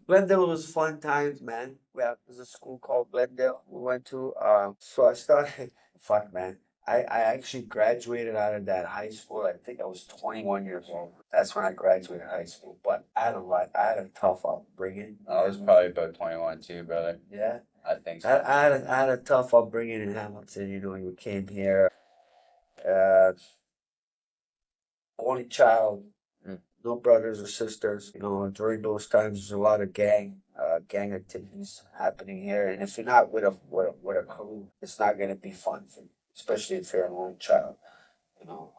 Glendale was fun times, man. Yeah, there's a school called Glendale we went to. So I started, fuck, man. I actually graduated out of that high school. I think I was 21 years old. That's when I graduated high school. But I had a lot. I had a tough upbringing. I was probably about 21 too, brother. Yeah. I think so. I had a tough upbringing in Hamilton. You know, you came here, uh, only child, no brothers or sisters. You know, during those times, there's a lot of gang activities happening here. And if you're not with with a crew, it's not gonna be fun for you, especially if you're an only child. You know,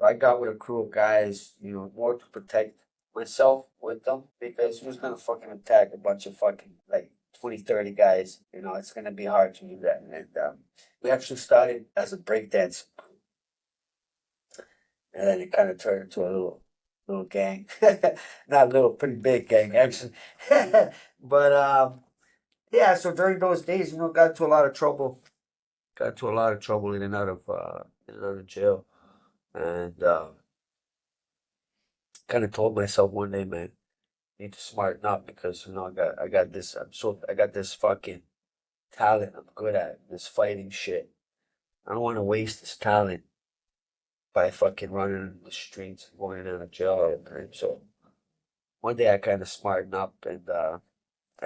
I got with a crew of guys. You know, more to protect myself with them because who's gonna fucking attack a bunch of fucking like 20, 30 guys? You know, it's gonna be hard to do that. And we actually started as a breakdance, and then it kind of turned into a little gang, not a little, pretty big gang actually. But yeah. So during those days, you know, got into a lot of trouble. Got into a lot of trouble in and out of jail, and kind of told myself one day, man, I need to smarten up because you know I got this. I got this fucking talent. I'm good at this fighting shit. I don't want to waste this talent by fucking running in the streets and going out of jail all the time. So one day I kind of smartened up and I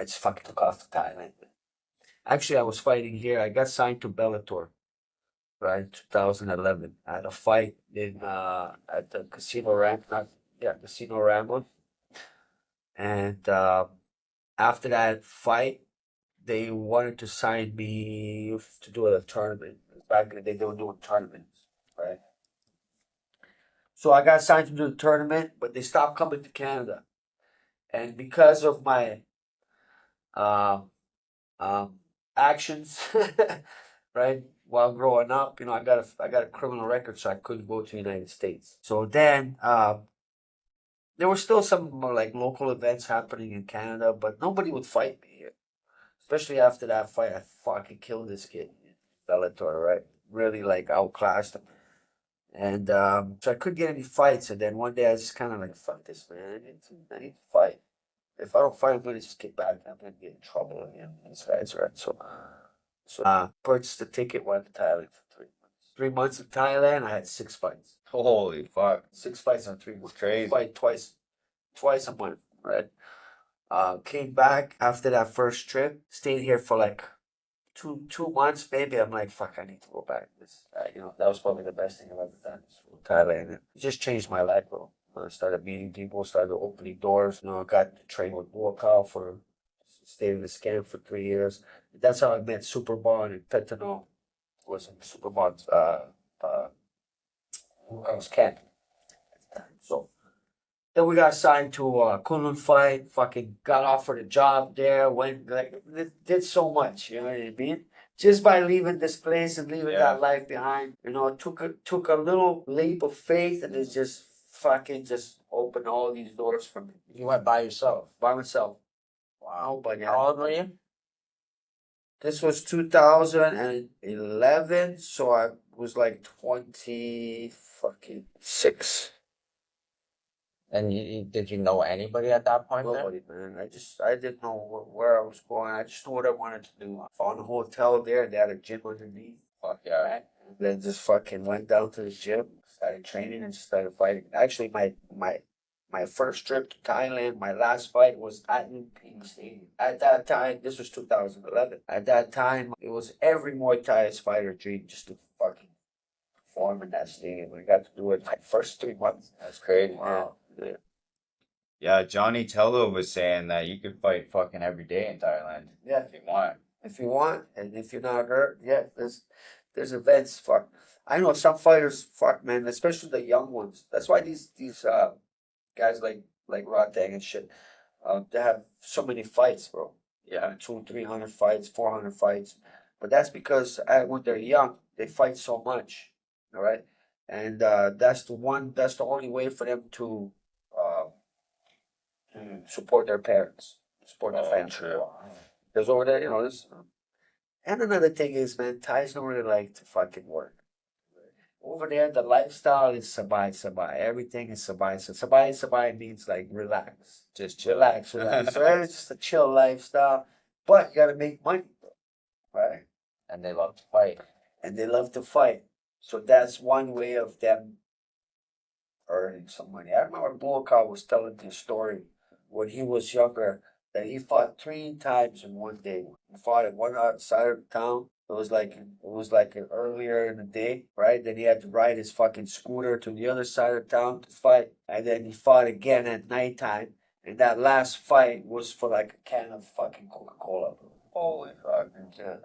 just fucking took off to Thailand. Actually, I was fighting here. I got signed to Bellator, right? 2011. I had a fight in at the Casino Ram, not yeah, Casino Ramblin'. And after that fight, they wanted to sign me to do a tournament. Back in the day, they were doing tournaments, right? So I got signed to do the tournament, but they stopped coming to Canada. And because of my um, um, actions, right, while growing up, you know, I got a criminal record, so I couldn't go to the United States. So then there were still some more, like local events happening in Canada, but nobody would fight me here. Especially after that fight, I fucking killed this kid in Bellator, right? Really like outclassed him. And so I couldn't get any fights. And then one day I was just kind of like, fuck this, man. I need to fight. If I don't fight, I'm going to just get back. I'm going to get in trouble again. These guys, right? So purchased a ticket, went to Thailand for 3 months. 3 months in Thailand, I had 6 fights. Holy fuck. 6 fights in 3 months. Crazy. Fight twice a month, right? Came back after that first trip, stayed here for like 2 months, maybe. I'm like, fuck, I need to go back. You know, that was probably the best thing I've ever done. Thailand. It just changed my life, bro. I started meeting people, started opening doors. You know, I got to train with Walkout for, stayed in the camp for 3 years. That's how I met Superbond and Petano. Was in Superbond's Walkout's camp. So then we got signed to Kunlun fight. Fucking got offered a job there. Went like did so much. You know what I mean? Just by leaving this place and leaving Yeah. that life behind. You know, it took a little leap of faith, and it just fucking just opened all these doors for me. You went by yourself. By myself. Wow. But yeah, How old were you? this was 2011, so I was like 20 fucking 6. And did you know anybody at that point there? Nobody, man. I didn't know where I was going. I just knew what I wanted to do. I found a hotel there. They had a gym underneath. Fuck yeah. Right? Then just fucking went down to the gym, started training, and started fighting. Actually, my first trip to Thailand, my last fight was at Lumping Stadium. At that time, this was 2011. At that time, it was every Muay Thai fighter dream just to fucking perform in that stadium. I got to do it my first 3 months. That's crazy. Wow. Yeah. Yeah, Johnny Tello was saying that you could fight fucking every day in Thailand. Yeah. If you want. If you want, and if you're not hurt, yeah, there's events. Fuck, I know some fighters. Fuck, man, especially the young ones. That's why these guys like Rodang and shit, they have so many fights, bro. Yeah, 200, 300 fights, 400 fights. But that's because when they're young, they fight so much. All right, and that's the only way for them to support their parents, support their family. True. There's over there, you know, this. And another thing is, man, Thais don't really like to fucking work. over there, the lifestyle is sabay sabay. Everything is sabay. So sabay sabay means like relax. Just chill. Relax, relax. So it's just a chill lifestyle. But you gotta make money, right? And they love to fight. And they love to fight. So that's one way of them earning some money. I remember Bullock was telling me a story when he was younger that he fought 3 times in one day. He fought at one side of town. It was like earlier in the day, right? Then he had to ride his fucking scooter to the other side of town to fight, and then he fought again at nighttime. And that last fight was for like a can of fucking Coca-Cola. Holy fuck! Yeah.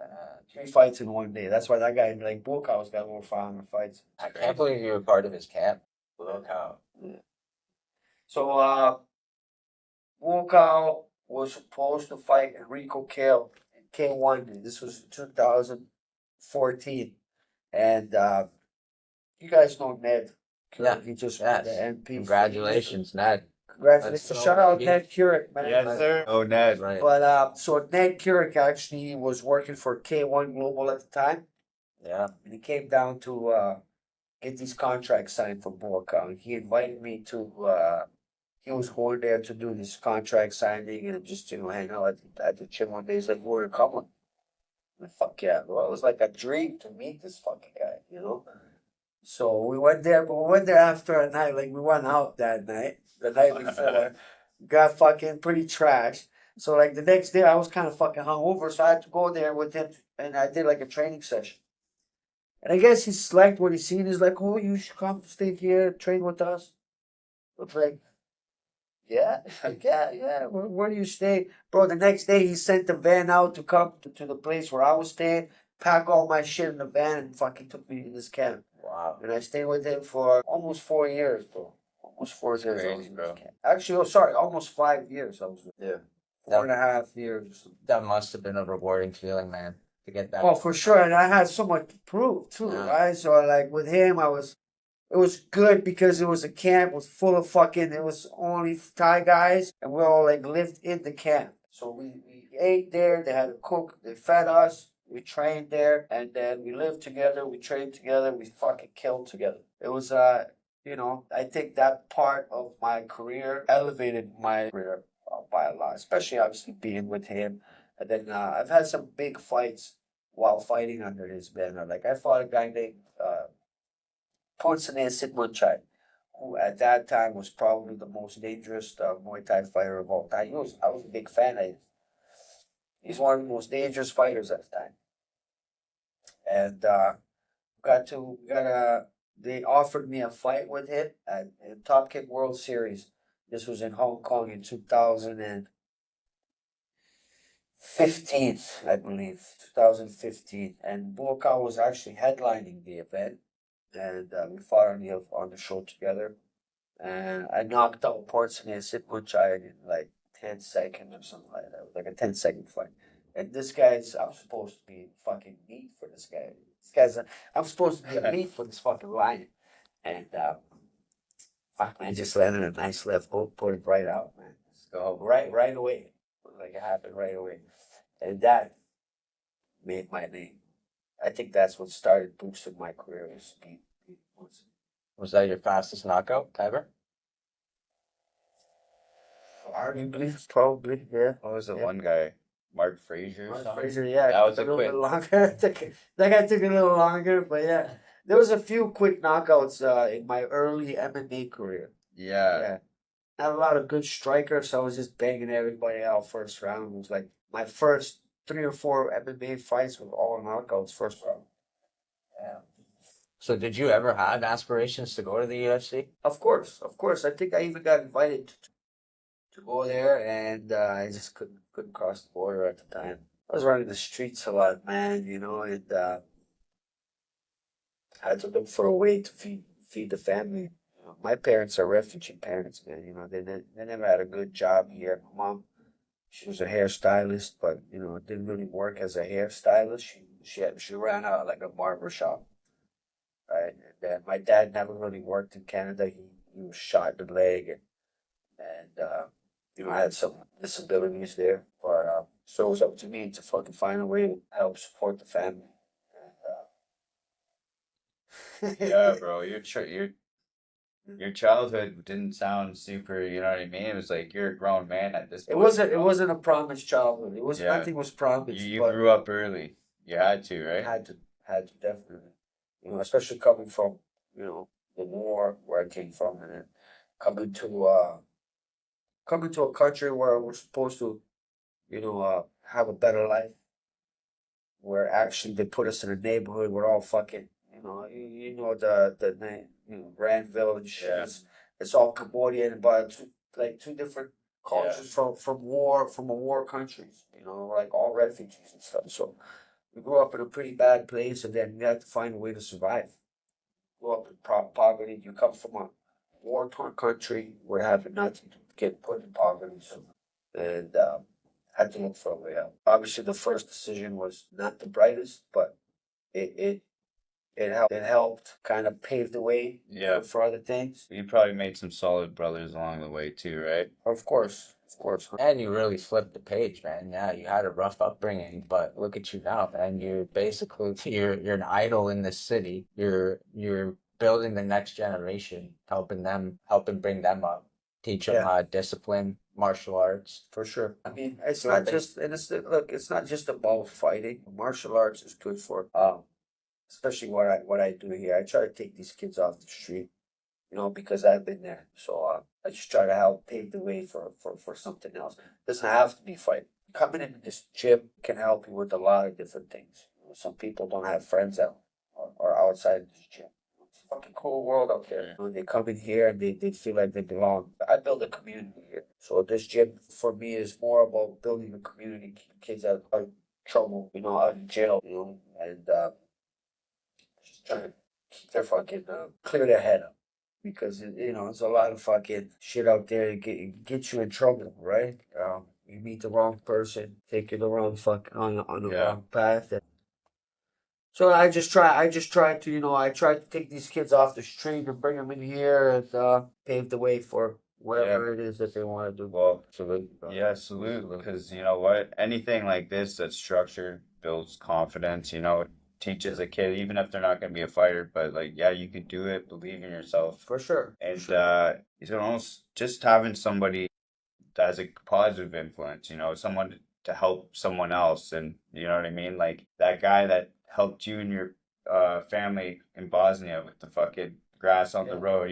3 fights in one day. That's why that guy like Bullock's got over 500 fights. I can't believe you were part of his camp. Look how. So Walkout was supposed to fight Enrico Kale in K1. This was 2014. And you guys know Ned. Yeah. He just Yes. the MP. Congratulations, Ned. Congratulations. Let's Shout go. out Ned Puric, man. Yes, sir. Oh, Ned. Right. But so Ned Puric actually was working for K1 Global at the time. Yeah. And he came down to get these contracts signed for Borka. He invited me to he was going there to do this contract signing and just hang out at the gym one day. He's like, "We're coming." Like, fuck yeah. Well, it was like a dream to meet this fucking guy, you know? So we went there, but we went there after a night, like we went out that night, the night before, got fucking pretty trashed. So like the next day I was kind of fucking hungover, so I had to go there with him and I did like a training session. And I guess he's liked what he's seen. He's like, "Oh, you should come stay here, train with us." I was like, "Yeah, yeah. Where do you stay?" Bro, the next day he sent the van out to come to the place where I was staying, pack all my shit in the van, and fucking took me to this camp. Wow. And I stayed with him for almost 4 years, bro. Almost 4 years. I was Crazy, in bro. this camp. Actually, oh, sorry, almost 5 years. I was with him. Yeah. 4.5 years. That must have been a rewarding feeling, man, to get that. Oh, for sure. And I had so much to prove, too, Yeah. right? So, like, with him, it was good because it was a camp, it was full of it was only Thai guys, and we all, like, lived in the camp. So we ate there, they had a cook, they fed us, we trained there, and then we lived together, we trained together, we fucking killed together. It was, I think that part of my career elevated my career by a lot, especially obviously being with him. And then I've had some big fights while fighting under his banner. Like I fought a guy named Ponsanen Sitmunchai, who at that time was probably the most dangerous Muay Thai fighter of all time. I was a big fan of him. He's one of the most dangerous fighters at the time. And they offered me a fight with him at Top Kick World Series. This was in Hong Kong in 2015, I believe, 2015. And Buakaw was actually headlining the event, and we fought on the show together. And I knocked out Portsmouth Sitmunchai in like 10 seconds or something like that. It was like a 10-second fight. And I'm supposed to be fucking meat for this guy. I'm supposed to be a meat for this fucking lion. And I just landed a nice left hook, put it right out, man. So right away. Like it happened right away. And that made my name. I think that's what started boosting my career was speed. Was that your fastest knockout ever? Arguably, probably, yeah. What was the Yeah. one guy? Mark Frazier or Mark something? Frazier, yeah. That was a a little quick. bit longer. That guy took a little longer, but yeah. There was a few quick knockouts in my early MMA career. Yeah. Yeah. Not a lot of good strikers, so I was just banging everybody out first round. It was like my first 3 or 4 MMA fights were all knockouts first round. Yeah. So did you ever have aspirations to go to the UFC? Of course. I think I even got invited to go there, and I just couldn't cross the border at the time. I was running the streets a lot, man, and had to look for a way to feed the family. My parents are refugee parents, man. They never had a good job here. My mom, she was a hairstylist, but didn't really work as a hairstylist. She ran out like a barber shop, right? And then my dad never really worked in Canada. He was shot in the leg, and I had some disabilities there. But so it was up to me to fucking find a way to help support the family. And, Yeah, bro. Your childhood didn't sound super. You know what I mean? It was like you're a grown man at this It point. wasn't. It wasn't a promised childhood. It was Yeah. nothing was You promised. you But grew up early. You had to, right? had to definitely, especially coming from the war where I came from, and then coming to uh coming to a country where we're supposed to have a better life, where actually they put us in a neighborhood. We're all fucking, the name, Randville and shit. Yeah. It's all Cambodian, but two different cultures from a war countries. Like all refugees and stuff. So we grew up in a pretty bad place, and then you have to find a way to survive. Grew up in poverty. You come from a war torn country where having nothing to get put in poverty. So, and had to look for a way out. Obviously, the first decision was not the brightest, but it it it helped kind of pave the way Yeah. for other things. You probably made some solid brothers along the way too, right? Of course, of course. And you really flipped the page, man. Yeah, you had a rough upbringing, but look at you now, man. You're basically you're an idol in this city. You're building the next generation, helping bring them up, teach them Yeah. discipline, martial arts. For sure. I mean, it's not just, and it's not just about fighting. Martial arts is good for, especially what I do here. I try to take these kids off the street, because I've been there. So I just try to help pave the way for something else. It doesn't have to be fighting. Coming into this gym can help you with a lot of different things. Some people don't have friends out or outside this gym. It's a fucking cool world out there. They come in here and they feel like they belong. I build a community here. So this gym for me is more about building a community, keep kids out of trouble, out of jail, and just trying to keep their fucking clear their head up because there's a lot of fucking shit out there that get you in trouble, right? You meet the wrong person, take you the wrong on the wrong path. So I try to take these kids off the street and bring them in here and pave the way for whatever it is that they want to do. Well, Salute. yeah, salute. Because you know what? Anything like this that's structured builds confidence. Teaches a kid, even if they're not going to be a fighter, but like, yeah, you could do it. Believe in yourself. For sure. And almost just having somebody that's a positive influence. Someone to help someone else, and you know what I mean. Like that guy that helped you and your family in Bosnia with the fucking grass on the road.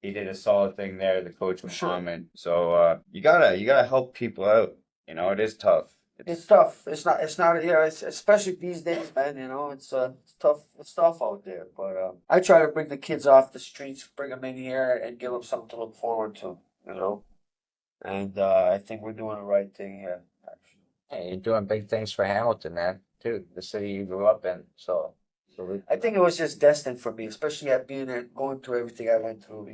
He did a solid thing there. The coach was Muhammad. So you gotta help people out. It is tough. It's tough. It's not. It's especially these days, man. It's tough. It's tough out there. But I try to bring the kids off the streets, bring them in here, and give them something to look forward to. And I think we're doing the right thing here. Actually, Hey, you're doing big things for Hamilton, man. Too, the city you grew up in. So I think it was just destined for me, especially at being there, going through everything I went through.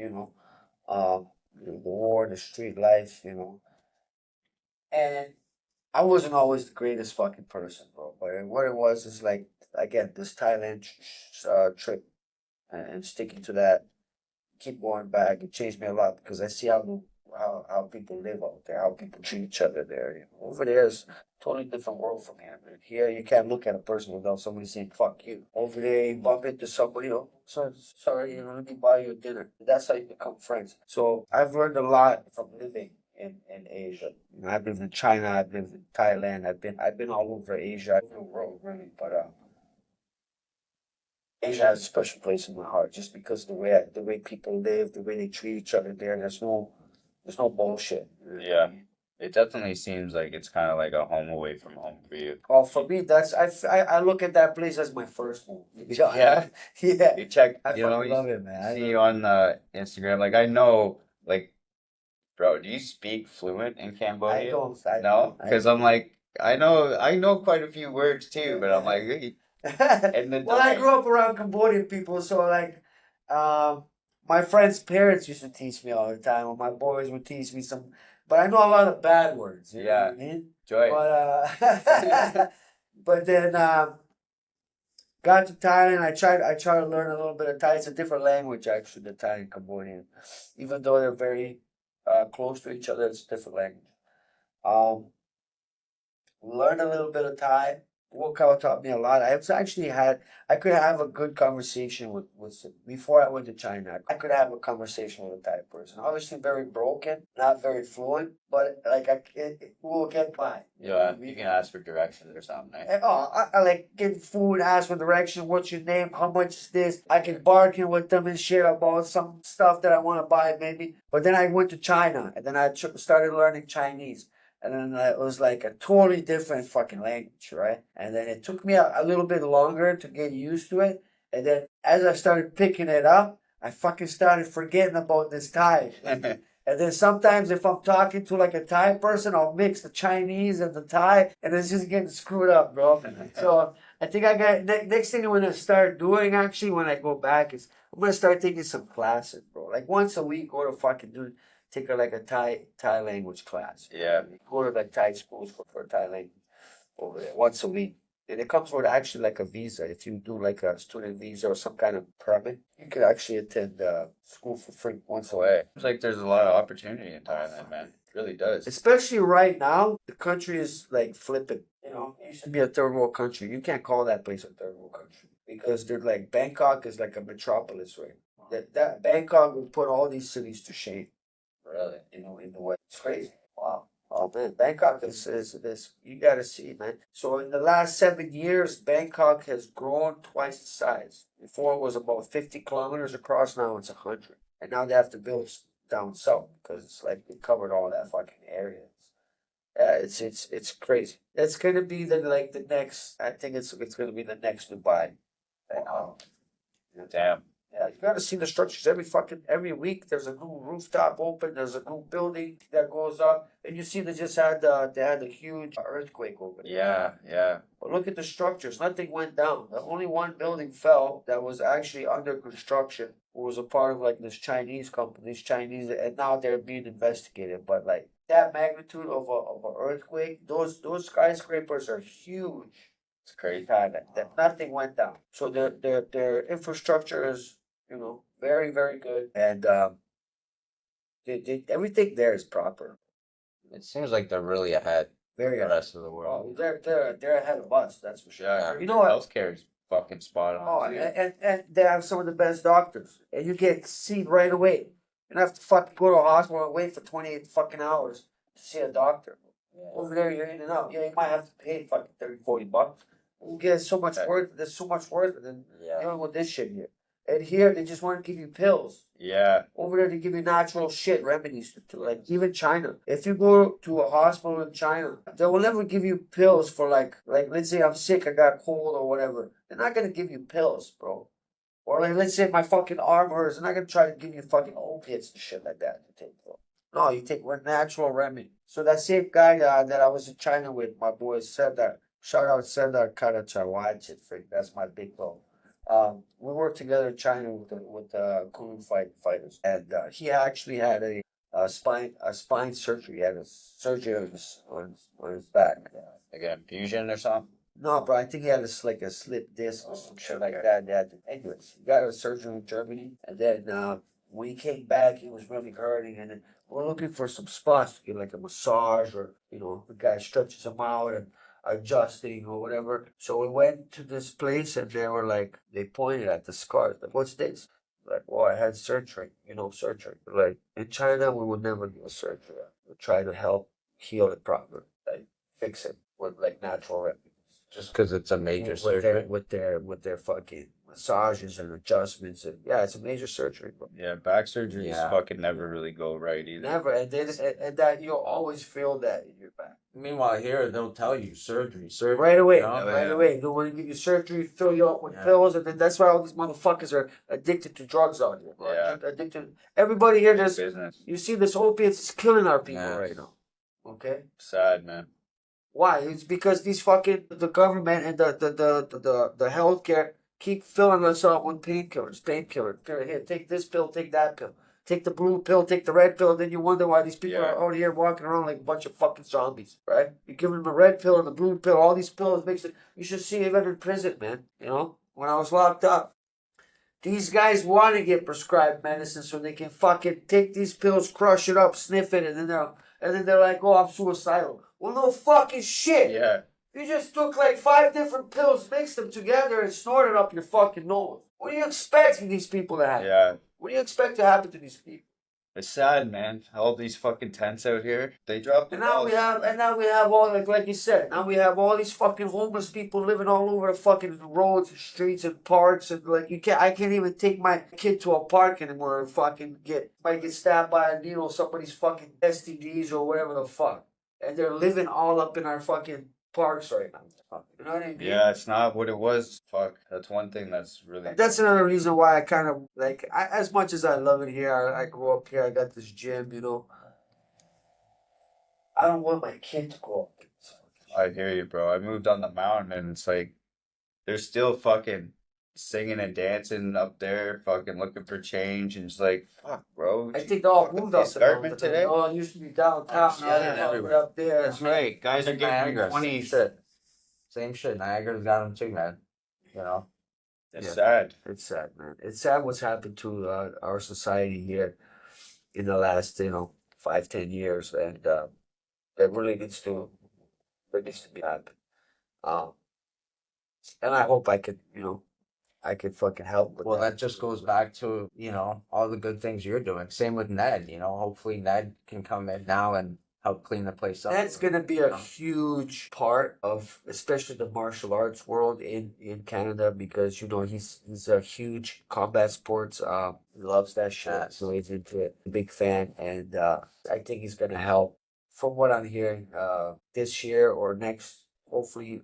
The war, the street life. And I wasn't always the greatest fucking person, bro. But what it was is like, again, this Thailand trip and sticking to that, keep going back. It changed me a lot because I see how people live out there, how people treat each other there. Over there is a totally different world from here, man. Here you can't look at a person without somebody saying "fuck you." Over there, you bump into somebody, oh, sorry, let me buy you a dinner. That's how you become friends. So I've learned a lot from living in Asia. I've lived in China, I've lived in Thailand, I've been all over Asia, over the world really, but Asia has a special place in my heart just because the way people live, the way they treat each other there. There's no bullshit. Yeah. It definitely seems like it's kind of like a home away from home for you. Well, for me, I look at that place as my first home. Yeah. Yeah. You check, I fucking love it, man. see you on Instagram. Like I know, like, bro, do you speak fluent in Cambodia? I don't. No, because I'm like, I know quite a few words too, but I'm like, Well, I grew up around Cambodian people, so like, my friends' parents used to teach me all the time, or my boys would teach me some. But I know a lot of bad words. You know what I mean? Joy. But but then got to Thailand. I tried to learn a little bit of Thai. It's a different language actually, the Thai and Cambodian, even though they're very close to each other. It's a different language. Learned a little bit of Thai, and then Workout taught me a lot. I could have a good conversation with before I went to China. I could have a conversation with a Thai person. Obviously, very broken, not very fluent, but like it will get by. Yeah, you can ask for directions or something. Eh? I like get food, ask for direction. What's your name? How much is this? I can bargain with them and shit about some stuff that I want to buy, maybe. But then I went to China, and then I started learning Chinese. And then it was like a totally different fucking language, right? And then it took me a little bit longer to get used to it. And then as I started picking it up, I fucking started forgetting about this Thai. And then sometimes if I'm talking to like a Thai person, I'll mix the Chinese and the Thai, and it's just getting screwed up, bro. So I think I got next thing I'm gonna start doing actually when I go back is I'm gonna start taking some classes, bro. Like once a week, go to fucking take like a Thai language class. Yeah. Go to like Thai schools for Thai language over there once a week. And it comes with actually like a visa. If you do like a student visa or some kind of permit, you can actually attend school for free once a week. Seems like there's a lot of opportunity in Thailand, man. It really does. Especially right now, the country is like flipping. You know, it used to be a third world country. You can't call that place a third world country because they're like Bangkok is like a metropolis right now. That Bangkok would put all these cities to shame. Really, you know, in the way it's crazy. Wow. Oh man, Bangkok is you gotta see, man. So in the last 7 years, Bangkok has grown twice the size. Before it was about 50 kilometers across, now it's 100. And now they have to build down south because it's like they covered all that fucking area. Yeah, it's crazy. It's gonna be the next. I think it's gonna be the next Dubai. Wow. Damn. Yeah, you gotta see the structures every week. There's a new rooftop open. There's a new building that goes up, and you see they just had a huge earthquake over there. Yeah. But look at the structures. Nothing went down. The only one building fell that was actually under construction. It was a part of like this Chinese company, and now they're being investigated. But like that magnitude of a earthquake, those skyscrapers are huge. It's crazy. That nothing went down. So their infrastructure is, you know, very, very good. And everything there is proper. It seems like they're really ahead Very the ahead. rest of the world. Oh, they're ahead of us, that's for sure. Yeah. You know what? Healthcare is fucking spot on. Oh, too. and they have some of the best doctors. And you get seen right away. You don't have to fucking go to a hospital and wait for 28 fucking hours to see a doctor. Yeah. Over there, you're in and out. Yeah, you might have to pay fucking 30, 40 bucks. You get so much worth. There's so much worth than dealing with this shit here. And here, they just want to give you pills. Yeah. Over there, they give you natural shit remedies to like even China. If you go to a hospital in China, they will never give you pills for like let's say I'm sick, I got a cold or whatever. They're not gonna give you pills, bro. Or like let's say my fucking arm hurts, they're not gonna try to give you fucking opiates and shit like that to take, bro. No, you take natural remedy. So that same guy that I was in China with, my boy Serdar, shout out Serdar Karachawaj, that's my big bro. We worked together in China with the Kung fighters, and he actually had a spine surgery. He had a surgery on his back. Like an infusion or something? No, but I think he had a slip disc or some shit like that. Anyways, he got a surgery in Germany, and then when he came back, he was really hurting, and then we're looking for some spots to get like a massage, or the guy stretches him out and adjusting or whatever. So we went to this place, and they pointed at the scars. Like, what's this? Like, well, I had surgery. Surgery. Like in China, we would never do a surgery. We try to help heal it properly, like fix it with like natural remedies. Just because it's a major surgery. With their fucking massages and adjustments, and yeah, it's a major surgery, bro. Yeah, back surgeries fucking never really go right either. Never, and that you'll always feel that in your back. Meanwhile, here they'll tell you surgery. Right away, right away. They want to give you surgery, fill you up with pills, and then that's why all these motherfuckers are addicted to drugs out here. Bro. Yeah. Addicted. Everybody here just Business. you see this opiates is killing our people right now. Okay. Sad, man. Why? It's because these fucking the government and the healthcare keep filling us up with painkillers. Here, take this pill, take that pill. Take the blue pill, take the red pill, then you wonder why these people are out here walking around like a bunch of fucking zombies, right? You give them a red pill and a blue pill, all these pills makes it. You should see even in prison, man. When I was locked up, these guys want to get prescribed medicine so they can fucking take these pills, crush it up, sniff it, and then they're like, oh, I'm suicidal. Well, no fucking shit. Yeah. You just took like 5 different pills, mixed them together, and snorted up your fucking nose. What do you expect from these people to happen? Yeah. What do you expect to happen to these people? It's sad, man. All these fucking tents out here, they dropped the And now balls. we have all like you said. Now we have all these fucking homeless people living all over the fucking roads and streets and parks and like I can't even take my kid to a park anymore and fucking might get stabbed by a needle, somebody's fucking STDs or whatever the fuck. And they're living all up in our fucking parks right now. You know what I mean? Yeah, it's not what it was. Fuck. That's one thing that's really. And that's another reason why I kind of like, as much as I love it here, I grew up here, I got this gym, you know. I don't want my kid to grow up. I hear you, bro. I moved on the mountain and it's like, they're still fucking singing and dancing up there, fucking looking for change. And it's like, fuck, bro. I think they all fucking moved up escarpment today. today. Oh, it used to be downtown. Oh, shit, Now they're everywhere. up there. That's right. Guys are getting Niagara, 20. same shit. Niagara's got them too, man. You know. It's Yeah. sad. It's sad, man. It's sad what's happened to our society here in the last, 5-10 years, and that really needs to be happen. Um, and I hope I could fucking help with Well, that just goes back to, all the good things you're doing. Same with Ned, hopefully Ned can come in now and help clean the place up. That's gonna be a huge part of, especially the martial arts world in Canada, because he's a huge combat sports. He loves that shit, Yes. so he's into it. Big fan, and I think he's gonna help. From what I'm hearing, this year or next, hopefully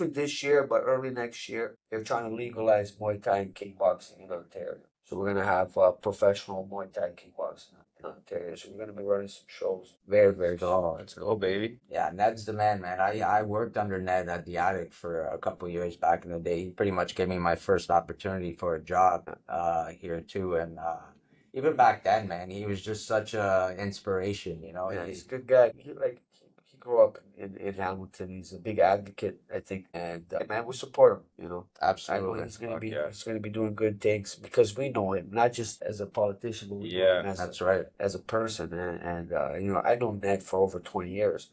this year, but early next year, they're trying to legalize Muay Thai and kickboxing in Ontario. So we're gonna have professional Muay Thai kickboxing in Ontario. So we're gonna be running some shows very, very soon. Oh, let's go, baby. Yeah, Ned's the man, man. I worked under Ned at the Attic for a couple years back in the day. He pretty much gave me my first opportunity for a job here too, and even back then, man, he was just such a inspiration. Yeah, he's a good guy. He grew up in Hamilton. He's a big advocate, I think, and man, we support him. I know Absolutely. he's gonna be doing good things because we know him, not just as a politician, but we know Yeah, him That's right. as a person. And I know Ned for over 20 years,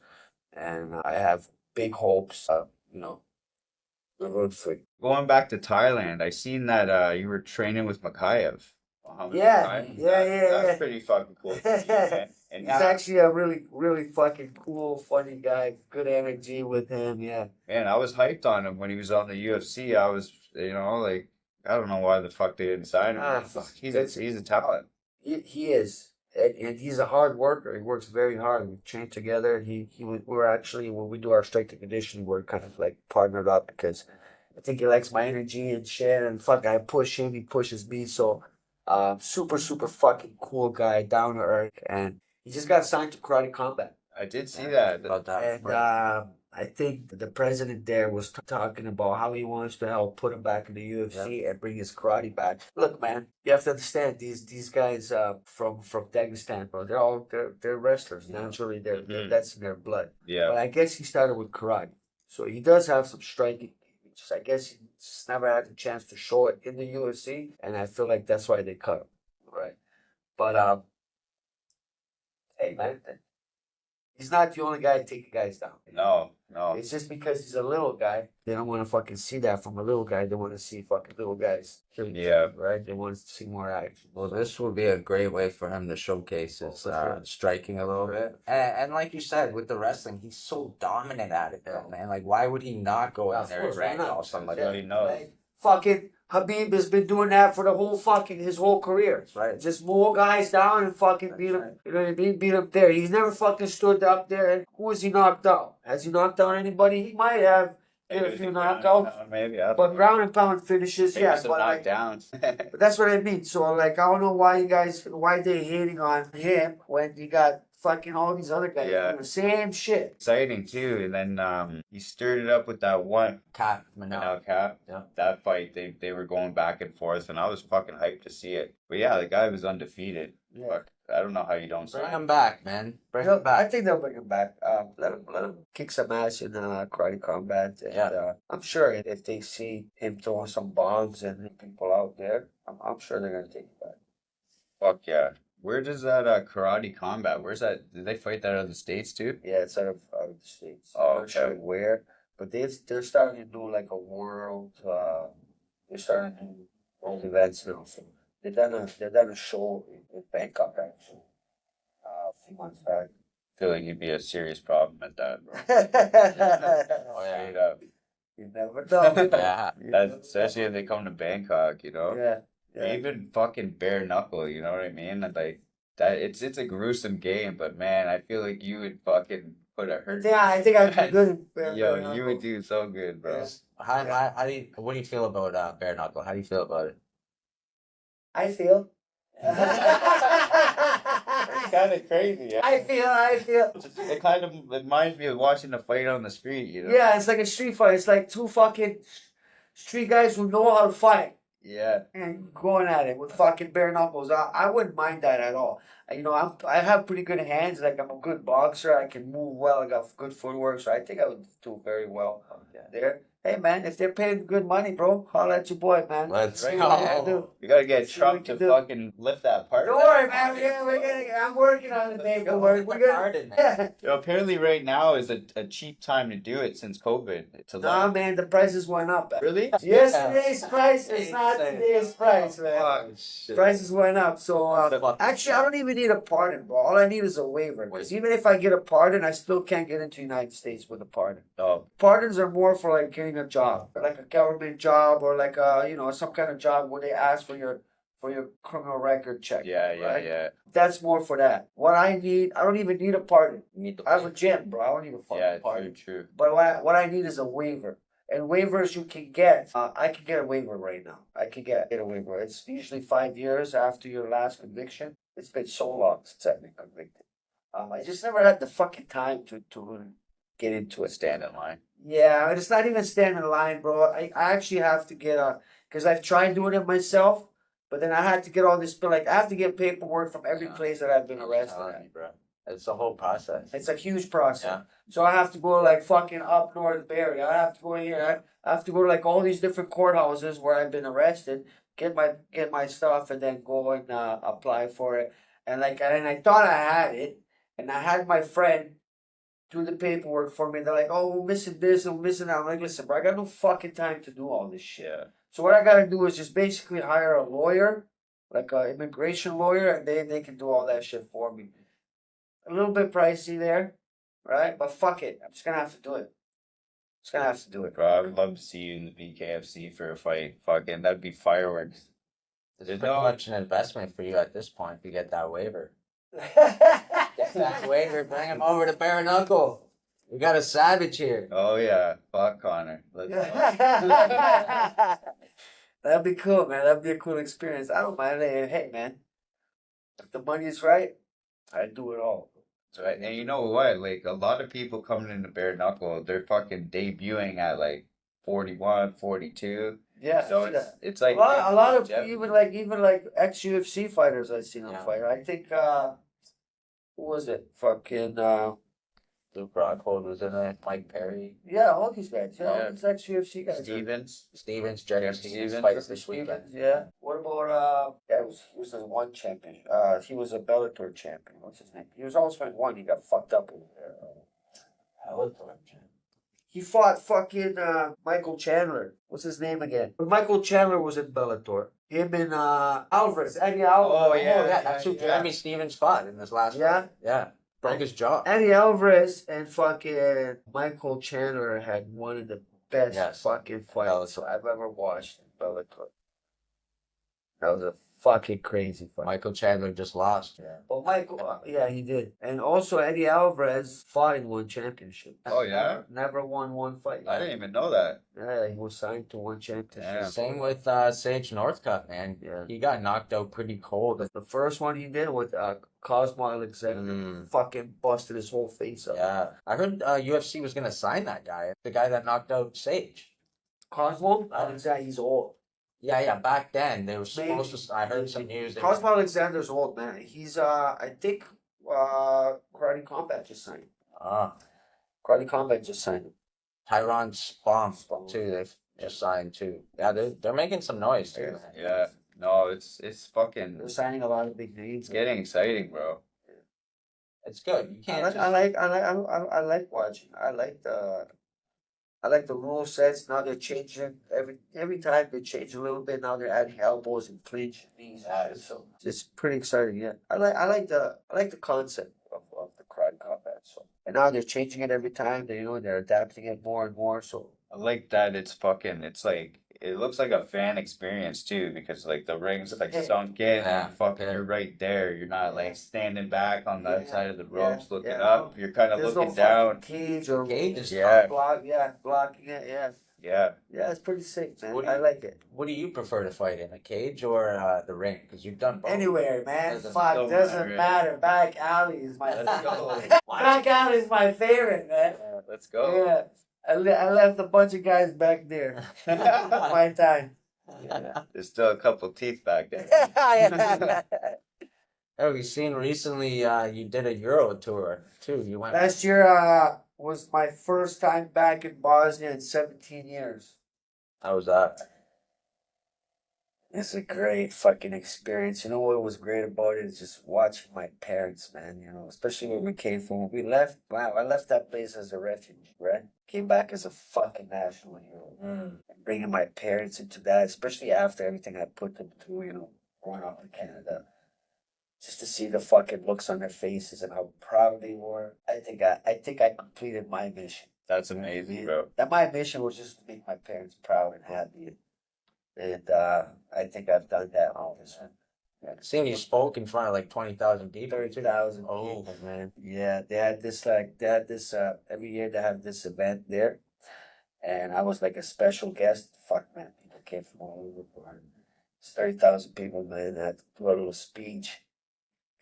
and I have big hopes. The road for Going back to Thailand, I seen that you were training with Makayev. Muhammad Yeah, Makayev. yeah. That's pretty fucking cool. To see, man. And He's actually a really, really fucking cool, funny guy. Good energy with him. Yeah. man, I was hyped on him when he was on the UFC. I was, like, I don't know why the fuck they didn't sign him. Ah, fuck. He's a talent. He is, and he's a hard worker. He works very hard. We train together. We're actually, when we do our strength and conditioning, we're kind of like partnered up because I think he likes my energy and shit. And fuck, I push him, he pushes me. So, super, super fucking cool guy, down to earth, and he just got signed to Karate Combat. I did see that. About that. And I think the president there was talking about how he wants to help put him back in the UFC and bring his karate back. Look, man, you have to understand these guys from Dagestan, bro. They're wrestlers. Naturally, that's in their blood. Yeah. But I guess he started with karate, so he does have some striking. I guess he just never had the chance to show it in the UFC, and I feel like that's why they cut him, right? But hey, man. He's not the only guy taking guys down. No. It's just because he's a little guy. They don't want to fucking see that from a little guy. They want to see fucking little guys. Yeah. Right? They want to see more action. Well, this would be a great way for him to showcase his striking a little bit. And like you said, with the wrestling, he's so dominant at it, though, man. Like, why would he not go out there and ragdoll somebody? Everybody knows. Right? Fucking Habib has been doing that for his whole career. Right. Just mow guys down and fucking beat him. You know what I mean? Beat him there. He's never fucking stood up there. And who has he knocked out? Has he knocked out anybody? He might have. Did a few knockouts. Maybe. But ground and pound finishes, Maybe yeah. some But like, knockdowns. but that's what I mean. So like, I don't know why they hating on him when you got fucking all these other guys doing the same shit. Exciting too, and then he stirred it up with that one Cap, Menace Cap. Yeah. That fight, they were going back and forth, and I was fucking hyped to see it. But yeah, the guy was undefeated. Yeah. Fuck, I don't know how you don't Bring sign him back, man. Bring I him back. think they'll bring him back. Let him kick some ass in Karate Combat. And, Yeah. I'm sure if they see him throwing some bombs and people out there, I'm sure they're gonna take him back. Fuck yeah. Where does that Karate Combat? Where's that? Did they fight that out of the States too? Yeah, it's out of the States. Oh, I'm not sure okay. where, But they're starting to do like a world. They're starting to do world events now. So they done a show in Bangkok actually a few months back. I feel like you'd be a serious problem at that, bro. Oh yeah. Straight up. You never know. Yeah. That's especially if they come to Bangkok, you know? Yeah. Or Yeah. even fucking bare knuckle, you know what I mean? And like that it's a gruesome game, but man, I feel like you would fucking put a hurt. Yeah, I think I'd be good. Yo, you would do so good, bro. Yeah. How do you, what do you feel about bare knuckle? How do you feel about it? I feel. It's kind of crazy. Yeah. I feel. It kind of reminds me of watching a fight on the street, you know? Yeah, it's like a street fight. It's like two fucking street guys who know how to fight Yeah. and going at it with fucking bare knuckles. I wouldn't mind that at all. You know, I have pretty good hands. Like I'm a good boxer. I can move well. I got good footwork, so I think I would do very well there. Hey man, if they're paying good money, bro, holla at your boy, man. Let's See go. what I can do. You gotta get See what Trump we to can do. fucking lift that part. Don't worry, man. I'm working on the paperwork. We're gonna. Yo, apparently right now is a cheap time to do it since COVID. To Nah, man, the prices went up. Really? Yesterday's price is not today's price, man. Fuck, shit. Prices went up, so actually, I don't even need a pardon, bro. All I need is a waiver. Because even if I get a pardon, I still can't get into the United States with a pardon. Oh, Pardons are more for like getting a job, like a government job or like some kind of job where they ask for your criminal record check. yeah, right? yeah. That's more for that. What I need, I don't even need a pardon. You need to I have a gym, bro. I don't need a fucking Yeah, pardon. true. But what I need is a waiver. And waivers you can get. I can get a waiver right now. I can get a waiver. It's usually 5 years after your last conviction. It's been so long since I've been convicted. I just never had the fucking time to really get into it. Stand in line. Yeah, it's not even standing in line, bro. I actually have to get because I've tried doing it myself, but then I had to get all this, but like I have to get paperwork from every place that I've been arrested at. bro. It's a whole process. It's a huge process. Yeah. So I have to go like fucking up north Barrie. I have to go here. I have to go to like all these different courthouses where I've been arrested, get my stuff, and then go and apply for it. And I thought I had it, and I had my friend do the paperwork for me. They're like, "Oh, we're missing this and we're missing that." I'm like, "Listen, bro, I got no fucking time to do all this shit." Yeah. So what I gotta do is just basically hire a lawyer, like an immigration lawyer, and they can do all that shit for me. A little bit pricey there, right? But fuck it, I'm just gonna have to do it. Just gonna have to do it, Bro, I would love to see you in the BKFC for a fight. Fucking, that'd be fireworks. It's pretty much an investment for you at this point to get that waiver. bro. Get that waiver, bring him over to bare knuckle. We got a savage here. Oh yeah, fuck Connor. Let's That'd be cool, man. That'd be a cool experience. I don't mind it. Hey, man, if the money's right, I'd do it all. That's right. And you know what? Like a lot of people coming into bare knuckle, they're fucking debuting at like 41, 42. Yeah. So it's like a lot of yeah. even like ex UFC fighters I've seen them Yeah. fight. I think who was it? Fucking Luke Rockhold was in it. Mike Perry. yeah, all these guys. Yeah, all Yeah. these ex UFC guys. Stevens, Jerry Yeah, Stevens. Stevens. Fights this weekend. Yeah. What about he was a one champion. He was a Bellator champion. What's his name? He was always fighting one. He got fucked up over there. He fought fucking Michael Chandler. What's his name again? Michael Chandler was in Bellator. Him and Alvarez, Eddie Alvarez. Oh, yeah. That's who Jeremy Stevens fought in this last Yeah? fight. Yeah. Broke his jaw. Eddie Alvarez and fucking Michael Chandler had one of the best Yes. fucking fights I've ever watched in Bellator. That was a fucking crazy fight. Michael Chandler just lost. Yeah. Well, Michael, yeah, he did. And also, Eddie Alvarez fought in one championship. Oh, yeah? Never won one fight. I didn't even know that. Yeah, he was signed to one championship. Damn. Same with Sage Northcutt, man. Yeah. He got knocked out pretty cold. The first one he did with Cosmo Alexander fucking busted his whole face up. Yeah. I heard UFC was going to sign that guy. The guy that knocked out Sage. Cosmo Alexander, he's old. Yeah. Back then, they were supposed to. I heard some news. Cosmo Alexander's old, man. He's, I think, Karate Combat just signed him. Karate Combat just signed him. Tyron Spong, too. They've just signed, too. Yeah, they're making some noise, too. Man. Yeah. No, it's fucking. They're signing a lot of big names. It's getting exciting, bro. It's good. You can't. I like watching. I like the I like the rule sets. Now they're changing every time they change a little bit. Now they're adding elbows and clinch knees. So it's pretty exciting. Yeah, I like the concept of the crowd combat. So and now they're changing it every time. They're adapting it more and more. So I like that it's like it looks like a fan experience too because like the rings like sunk in Yeah, and fucking okay. you're right there. You're not like standing back on the other side of the ropes looking yeah. up. You're kind of There's no looking down. cage or Cage is Yeah. blocking it. Yeah, Yeah. yeah, it's pretty sick, man. What do I you- like it. What do you prefer to fight in, a cage or the ring? Because you've done both. Anywhere, man. Doesn't- Fuck, don't doesn't matter. matter. Back alley is my Let's go. back alley is my favorite, man. Let's go. Yeah, I left a bunch of guys back there. My time. Yeah. There's still a couple teeth back there. Oh, we've seen recently you did a Euro tour too. You went. Last year was my first time back in Bosnia in 17 years. How was that? It's a great fucking experience. You know what was great about it is just watching my parents, man. You know, especially when we came from, we left. Wow, I left that place as a refuge, right? Came back as a fucking national hero. And bringing my parents into that, especially after everything I put them through, you know, growing up in Canada. Just to see the fucking looks on their faces and how proud they were. I think I completed my mission. That's amazing, bro. That my mission was just to make my parents proud and happy. And I think I've done that all this time. Yeah. Seeing you spoke in front of like 20,000 people. 30,000 Oh. people, man. Yeah, they had this every year they have this event there. And I was like a special guest. Fuck, man. People came from all over the world. It's 30,000 people, man. I had to do a little speech.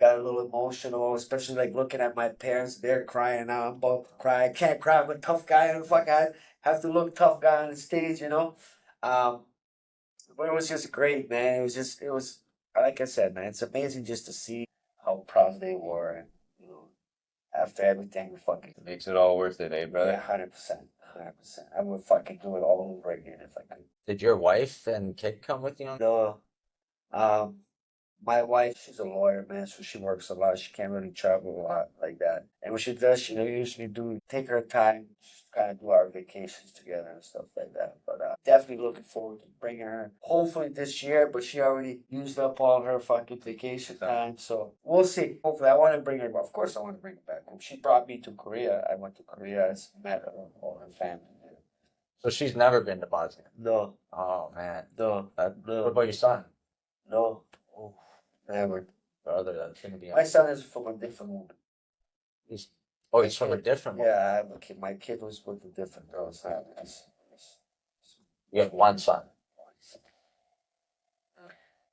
Got a little emotional, especially like looking at my parents. They're crying now. I'm about to cry. I can't cry. I'm a tough guy. And fuck, I have to look tough guy on the stage, you know? But it was just great, man. It was, like I said, man, it's amazing just to see how proud they were. And, you know, after everything, fucking. It makes it all worth it, eh, brother? Yeah, 100%. 100%. I would fucking do it all over again if I could. Did your wife and kid come with you? No. My wife, she's a lawyer, man, so she works a lot. She can't really travel a lot like that. And when she does, she usually take her time, just kind of do our vacations together and stuff like that. But definitely looking forward to bringing her, hopefully this year, but she already used up all her fucking vacation time. So we'll see. Hopefully, I want to bring her, of course, I want to bring her back home. She brought me to Korea. I went to Korea, I met her, all her family. So she's never been to Bosnia. No, Oh man. no, What no, about your son? no. Oh, never. Brother, that's gonna be. My son is from a different woman. He's from a different one. Yeah, I have a kid. My kid was with a different girl. So You have one son.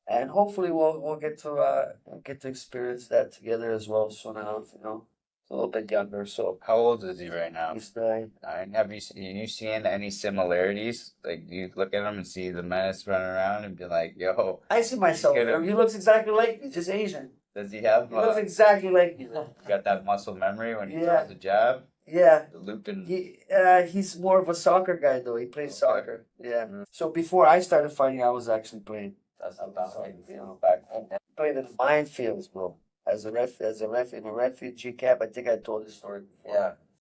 and hopefully we'll get to experience that together as well soon enough. You know, a little bit younger. So How old is he right now? he's 9. Have you seen any similarities? Like, do you look at him and see the Menace running around and be like, yo, I see myself. Get him. He looks exactly like me, just Asian. does he have He looks exactly like me. got that muscle memory when he Yeah. throws the jab? Yeah. The looping. He's more of a soccer guy though. He plays Okay. soccer. Yeah. So before I started fighting, I was actually playing. That's You know, back home. Played in the minefields, bro. As a in a refugee camp. I think I told this story before. Yeah.